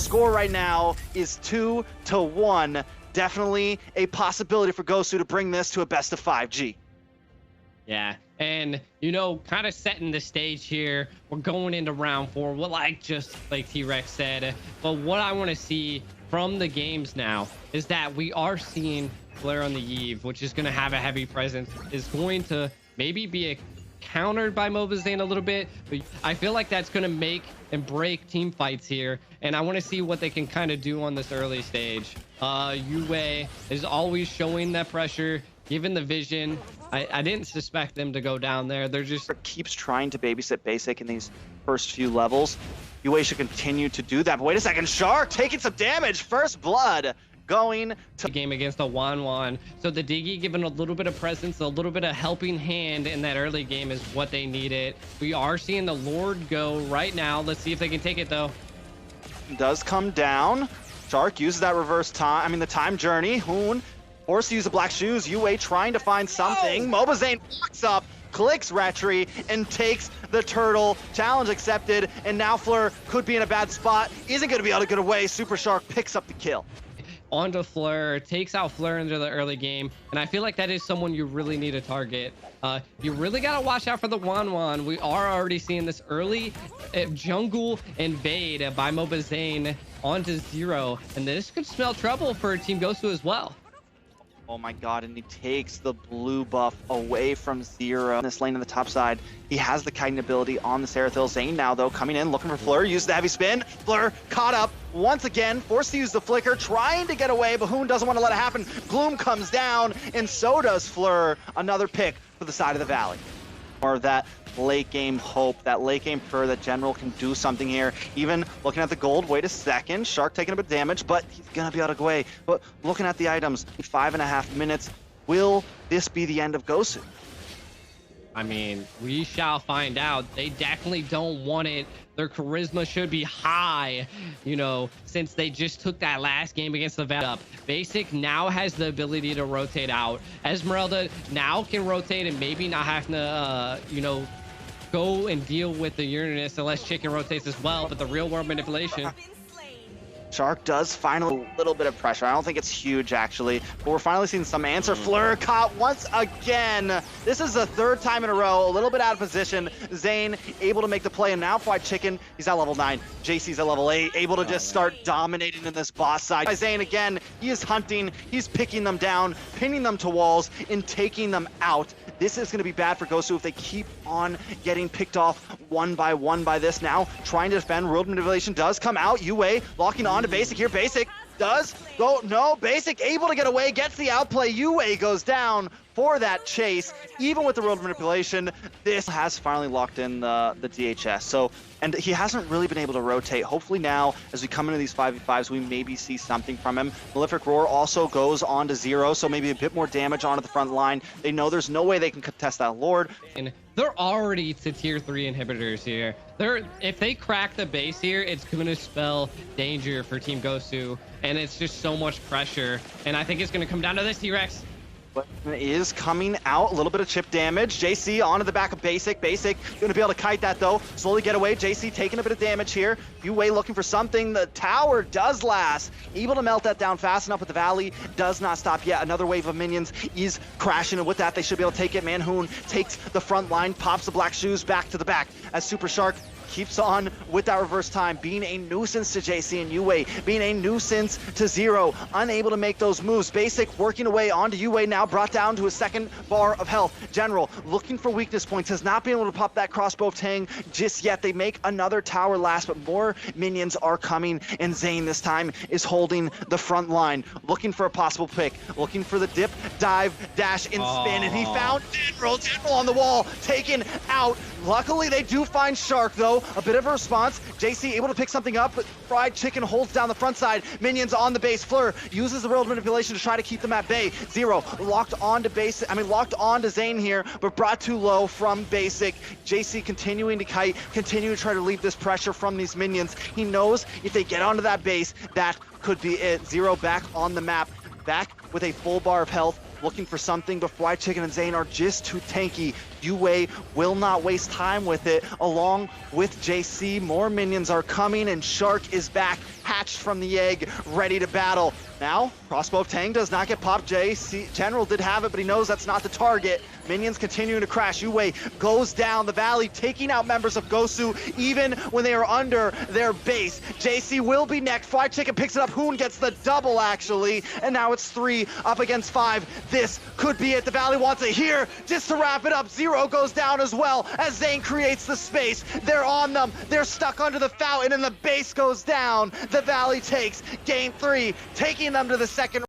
score right now is 2-1. Definitely a possibility for Gosu to bring this to a best of 5G. Yeah, and you know, kind of setting the stage here. We're going into round 4. Well, just like T-Rex said, but what I want to see from the games now is that we are seeing Flare on the Eve, which is going to have a heavy presence, is going to maybe be countered by Mobazane a little bit, but I feel like that's going to make and break team fights here, and I want to see what they can kind of do on this early stage. Yue is always showing that pressure, given the vision. I didn't suspect them to go down there. They're just keeps trying to babysit Basic in these first few levels. Yue should continue to do that, but wait a second, Shark taking some damage. First blood going to game against the Wanwan. So the Diggy giving a little bit of presence, a little bit of helping hand in that early game is what they needed. We are seeing the Lord go right now. Let's see if they can take it though. Does come down. Shark uses that reverse time, the time journey. Hoon forced to use the black shoes. Yue trying to find something. Oh! Mobazane walks up, clicks Retri, and takes the turtle. Challenge accepted, and now Fleur could be in a bad spot. Isn't going to be able to get away. Super Shark picks up the kill. Onto Fleur, takes out Fleur into the early game, and I feel like that is someone you really need to target. You really got to watch out for the Wanwan. We are already seeing this early jungle invade by Mobazane onto Zero, and this could smell trouble for Team Gosu as well. Oh my god, and he takes the blue buff away from Zero. In this lane on the top side, he has the kiting ability on the Seraphil. Zane now, though, coming in, looking for Fleur, uses the heavy spin. Fleur caught up once again, forced to use the flicker, trying to get away, but Hoon doesn't want to let it happen. Gloom comes down, and so does Fleur. Another pick for the side of the Valley. Or that late game hope, that late game prayer that General can do something here. Even looking at the gold, wait a second, Shark taking a bit of damage, but he's gonna be able to go away. But looking at the items, 5.5 minutes, will this be the end of Gosu? I mean, we shall find out. They definitely don't want it. Their charisma should be high, you know, since they just took that last game against the Vet. Basic now has the ability to rotate out. Esmeralda now can rotate and maybe not have to, you know, go and deal with the Uranus unless Chicken rotates as well, but the real world manipulation. Shark does finally a little bit of pressure. I don't think it's huge, actually, but we're finally seeing some answer. Fleur caught once again. This is the third time in a row, a little bit out of position. Zane able to make the play, and now Fried Chicken, he's at level 9. JC's at level 8, able to just start dominating in this boss side. Zane, again, he is hunting, he's picking them down, pinning them to walls, and taking them out. This is going to be bad for Gosu if they keep on getting picked off one by one by this now. Trying to defend, World Manipulation does come out. Yue locking on to Basic here. Basic does go, no, Basic able to get away, gets the outplay. Yue goes down for that chase. Even with the World Manipulation, this has finally locked in the DHS. So, and he hasn't really been able to rotate. Hopefully now, as we come into these 5v5s, we maybe see something from him. Malefic Roar also goes on to Zero, so maybe a bit more damage onto the front line. They know there's no way they can contest that Lord. And they're already to tier 3 inhibitors here. If they crack the base here, it's going to spell danger for Team Gosu, and it's just so much pressure. And I think it's going to come down to this, T-Rex. Is coming out, a little bit of chip damage. JC onto the back of Basic. Basic going to be able to kite that though. Slowly get away. JC taking a bit of damage here. Yue looking for something. The tower does last. Able to melt that down fast enough, but the Valley does not stop yet. Another wave of minions is crashing, and with that they should be able to take it. Manhoon takes the front line, pops the black shoes back to the back as Super Shark keeps on with that reverse time, being a nuisance to JC and Yue, being a nuisance to Zero, unable to make those moves. Basic working away onto Yue, now brought down to a second bar of health. General looking for weakness points, has not been able to pop that crossbow tang just yet. They make another tower last, but more minions are coming, and Zane this time is holding the front line, looking for a possible pick, looking for the dip, dive, dash, and spin, and he found General on the wall, taken out. Luckily they do find Shark though. A bit of a response. JC able to pick something up, but Fried Chicken holds down the front side. Minions on the base. Fleur uses the World Manipulation to try to keep them at bay. Zero locked onto Zane here, but brought too low from Basic. JC continuing to kite, continuing to try to leave this pressure from these minions. He knows if they get onto that base, that could be it. Zero back on the map, back with a full bar of health, looking for something, but Fried Chicken and Zane are just too tanky. Yue will not waste time with it. Along with JC, more minions are coming, and Shark is back, hatched from the egg, ready to battle. Now, Crossbow of Tang does not get popped. JC General did have it, but he knows that's not the target. Minions continuing to crash. Yue goes down the valley, taking out members of Gosu, even when they are under their base. JC will be next. Fried Chicken picks it up. Hoon gets the double, actually. And now it's 3 up against 5. This could be it. The Valley wants it here. Just to wrap it up, Zero goes down as well as Zane creates the space. They're on them. They're stuck under the fountain, and the base goes down. The Valley takes game 3, taking them to the second